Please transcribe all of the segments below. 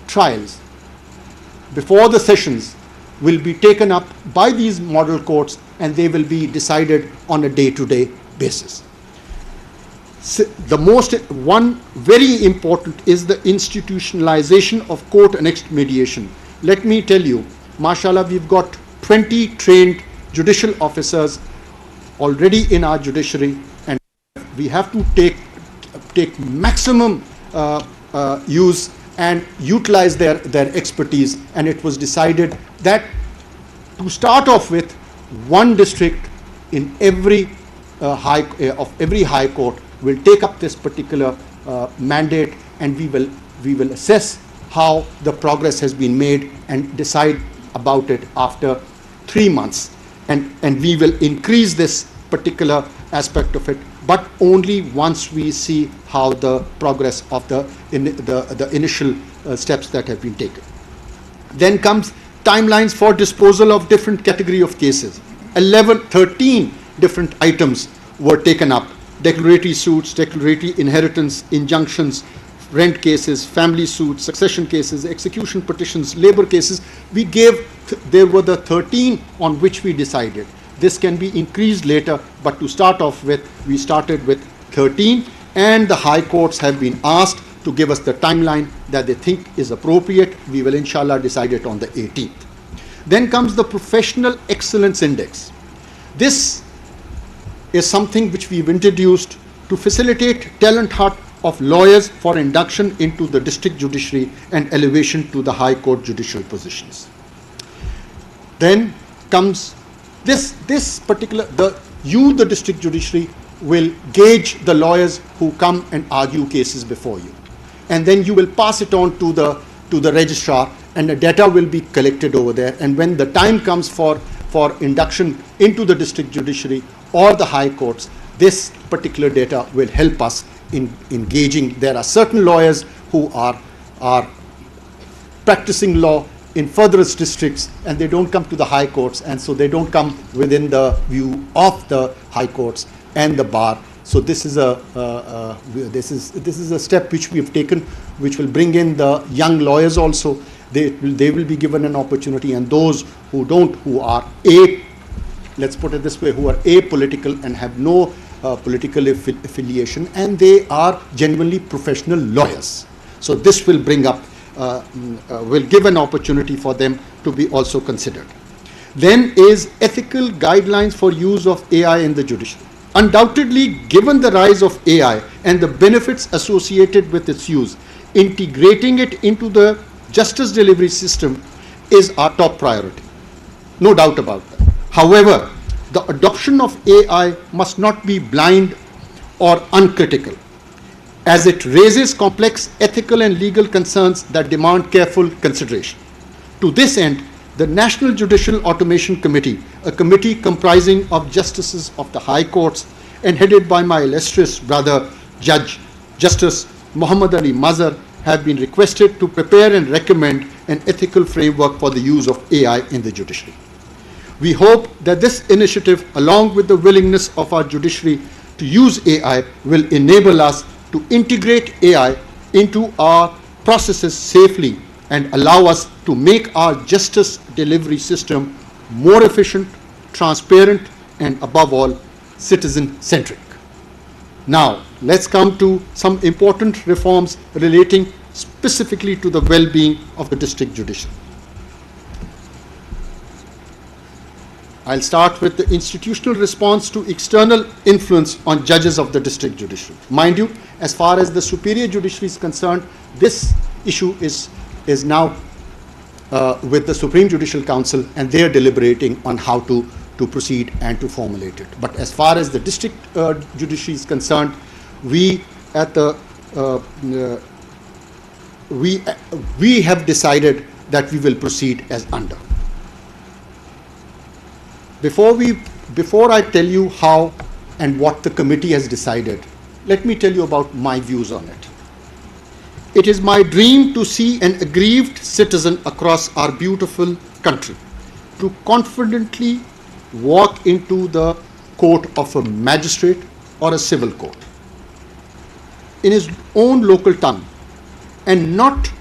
trials before the sessions will be taken up by these model courts, and they will be decided on a day-to-day basis. One very important is the institutionalization of court-annexed mediation. Let me tell you, mashallah, we've got 20 trained judicial officers already in our judiciary, and we have to take maximum use and utilize their expertise. And it was decided that to start off with, one district in every high court will take up this particular mandate, and we will assess how the progress has been made and decide about it after 3 months, and we will increase this particular aspect of it, but only once we see how the progress of the initial steps that have been taken. Then comes timelines for disposal of different category of cases. 13 different items were taken up: declaratory suits, declaratory inheritance, injunctions, rent cases, family suits, succession cases, execution petitions, labor cases. There were the 13 on which we decided. This can be increased later, but to start off with, we started with 13, and the high courts have been asked to give us the timeline that they think is appropriate. We will inshallah decide it on the 18th. Then comes the Professional Excellence Index. This is something which we've introduced to facilitate talent hunt of lawyers for induction into the district judiciary and elevation to the high court judicial positions. Then comes this particular, the district judiciary will gauge the lawyers who come and argue cases before you, and then you will pass it on to the registrar, and the data will be collected over there. And when the time comes for induction into the district judiciary or the high courts, this particular data will help us in engaging. There are certain lawyers who are practicing law in furthest districts, and they don't come to the high courts, and so they don't come within the view of the high courts and the bar. So this is a step which we have taken, which will bring in the young lawyers also. They will be given an opportunity, and those who are let's put it this way, who are apolitical and have no political affiliation, and they are genuinely professional lawyers. So this will bring up, will give an opportunity for them to be also considered. Then is ethical guidelines for use of AI in the judiciary. Undoubtedly, given the rise of AI and the benefits associated with its use, integrating it into the justice delivery system is our top priority. No doubt about that. However, the adoption of AI must not be blind or uncritical, as it raises complex ethical and legal concerns that demand careful consideration. To this end, the National Judicial Automation Committee, a committee comprising of justices of the high courts and headed by my illustrious brother, Justice Muhammad Ali Mazhar, have been requested to prepare and recommend an ethical framework for the use of AI in the judiciary. We hope that this initiative, along with the willingness of our judiciary to use AI, will enable us to integrate AI into our processes safely and allow us to make our justice delivery system more efficient, transparent, and above all, citizen-centric. Now, let's come to some important reforms relating specifically to the well-being of the district judiciary. I'll start with the institutional response to external influence on judges of the district judiciary. Mind you, as far as the superior judiciary is concerned, this issue is now with the Supreme Judicial Council, and they are deliberating on how to proceed and to formulate it. But as far as the district judiciary is concerned, we have decided that we will proceed as under. Before I tell you how and what the committee has decided, let me tell you about my views on it. It is my dream to see an aggrieved citizen across our beautiful country to confidently walk into the court of a magistrate or a civil court in his own local tongue and not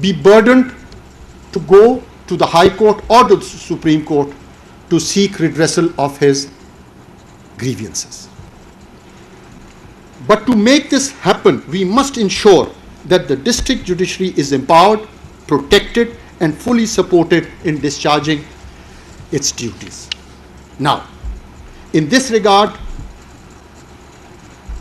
be burdened to go to the High Court or the Supreme Court to seek redressal of his grievances. But to make this happen, we must ensure that the district judiciary is empowered, protected, and fully supported in discharging its duties. Now, in this regard,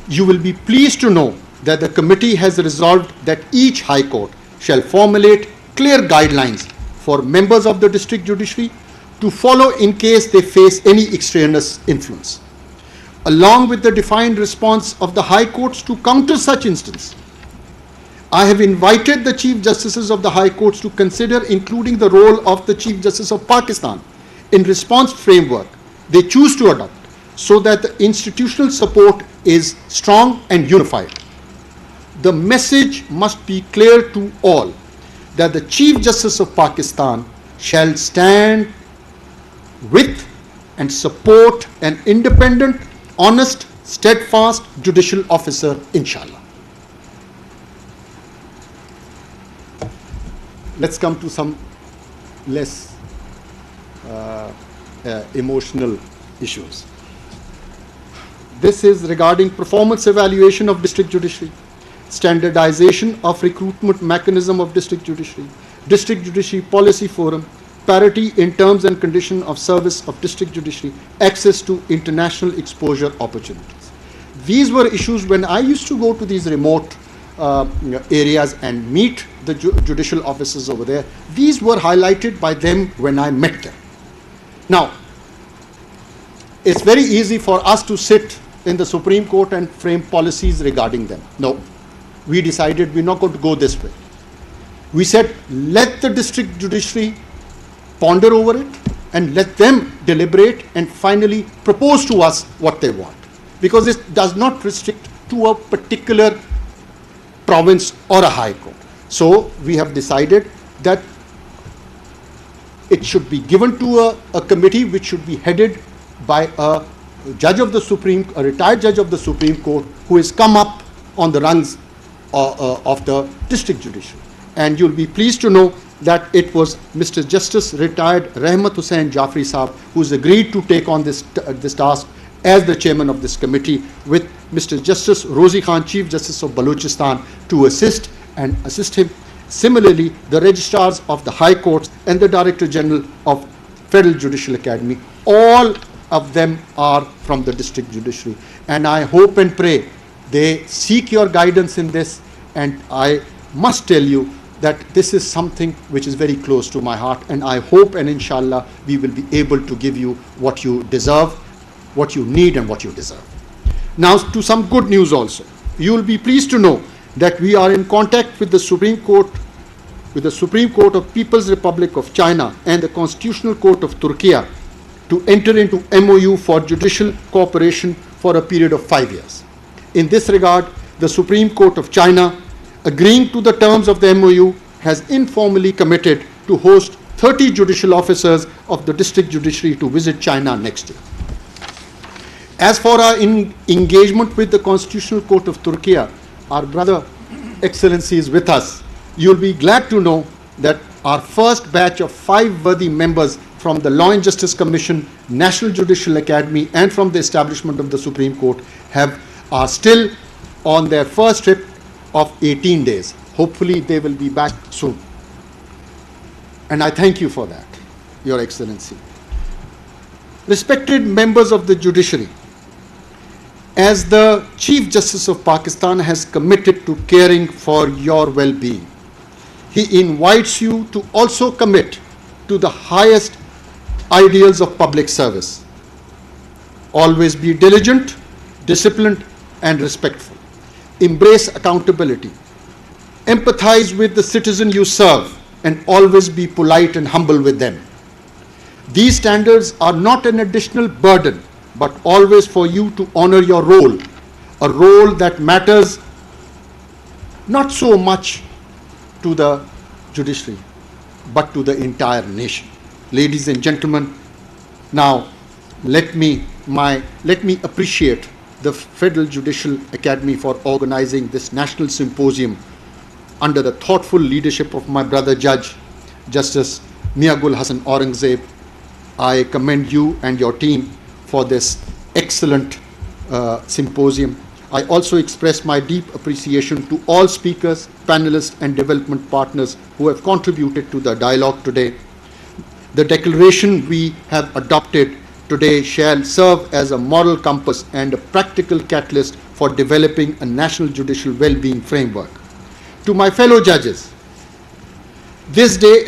you will be pleased to know that the committee has resolved that each High Court shall formulate clear guidelines for members of the district judiciary to follow in case they face any extraneous influence, along with the defined response of the High Courts to counter such instances. I have invited the Chief Justices of the High Courts to consider including the role of the Chief Justice of Pakistan in response framework they choose to adopt, so that the institutional support is strong and unified. The message must be clear to all that the Chief Justice of Pakistan shall stand with and support an independent, honest, steadfast judicial officer, inshallah. Let's come to some less emotional issues. This is regarding performance evaluation of district judiciary, standardization of recruitment mechanism of district judiciary policy forum, parity in terms and condition of service of district judiciary, access to international exposure opportunities. These were issues when I used to go to these remote areas and meet the judicial officers over there. These were highlighted by them when I met them. Now, it's very easy for us to sit in the Supreme Court and frame policies regarding them. No, we decided we're not going to go this way. We said, let the district judiciary ponder over it and let them deliberate and finally propose to us what they want, because it does not restrict to a particular province or a high court. So we have decided that it should be given to a committee which should be headed by a judge of the a retired judge of the Supreme Court who has come up on the rungs of the district judiciary. And you'll be pleased to know that it was Mr. Justice retired Rahim Hussain Jafri Saab who's agreed to take on this task as the chairman of this committee, with Mr. Justice Rosi Khan, Chief Justice of Balochistan, to assist him. Similarly, the registrars of the High Courts and the Director General of Federal Judicial Academy, all of them are from the district judiciary. And I hope and pray they seek your guidance in this. And I must tell you that this is something which is very close to my heart. And I hope and inshallah we will be able to give you what you deserve, what you need and what you deserve. Now to some good news also. You will be pleased to know that we are in contact with the Supreme Court of People's Republic of China and the Constitutional Court of Turkey to enter into MOU for judicial cooperation for a period of 5 years. In this regard, the Supreme Court of China, agreeing to the terms of the MOU, has informally committed to host 30 judicial officers of the district judiciary to visit China next year. As for our engagement with the Constitutional Court of Turkey, our brother Excellency is with us. You'll be glad to know that our first batch of 5 worthy members from the Law and Justice Commission, National Judicial Academy, and from the establishment of the Supreme Court are still on their first trip of 18 days. Hopefully they will be back soon. And I thank you for that, Your Excellency. Respected members of the judiciary, as the Chief Justice of Pakistan has committed to caring for your well-being, he invites you to also commit to the highest ideals of public service. Always be diligent, disciplined, and respectful. Embrace accountability. Empathize with the citizen you serve, and always be polite and humble with them. These standards are not an additional burden, but always for you to honor your role, a role that matters not so much to the judiciary, but to the entire nation. Ladies and gentlemen, now let me appreciate the Federal Judicial Academy for organizing this national symposium under the thoughtful leadership of my brother Judge, Justice Miagul Hassan Aurangzeb. I commend you and your team for this excellent symposium. I also express my deep appreciation to all speakers, panelists and development partners who have contributed to the dialogue today. The declaration we have adopted today shall serve as a moral compass and a practical catalyst for developing a national judicial well-being framework. To my fellow judges, this day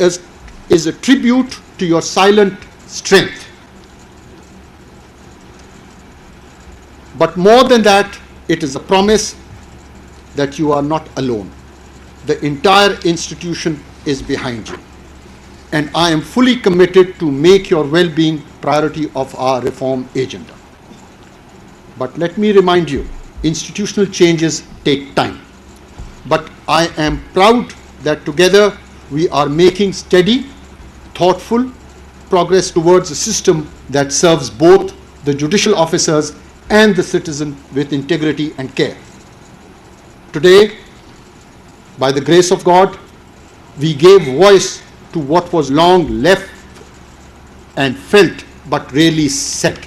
is a tribute to your silent strength. But more than that, it is a promise that you are not alone. The entire institution is behind you. And I am fully committed to make your well-being priority of our reform agenda. But let me remind you, institutional changes take time. But I am proud that together we are making steady, thoughtful progress towards a system that serves both the judicial officers and the citizen with integrity and care. Today, by the grace of God, we gave voice to what was long left and felt but rarely said.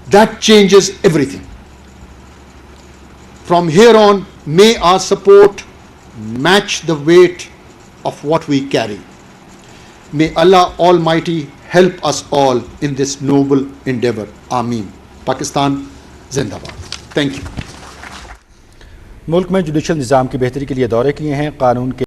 That changes everything. From here on, may our support match the weight of what we carry. May Allah Almighty help us all in this noble endeavor. Ameen. Pakistan Zindabad. Thank you. मुल्क में judicial निज़ाम की बेहतरी के लिए दौरे किए हैं, कानून के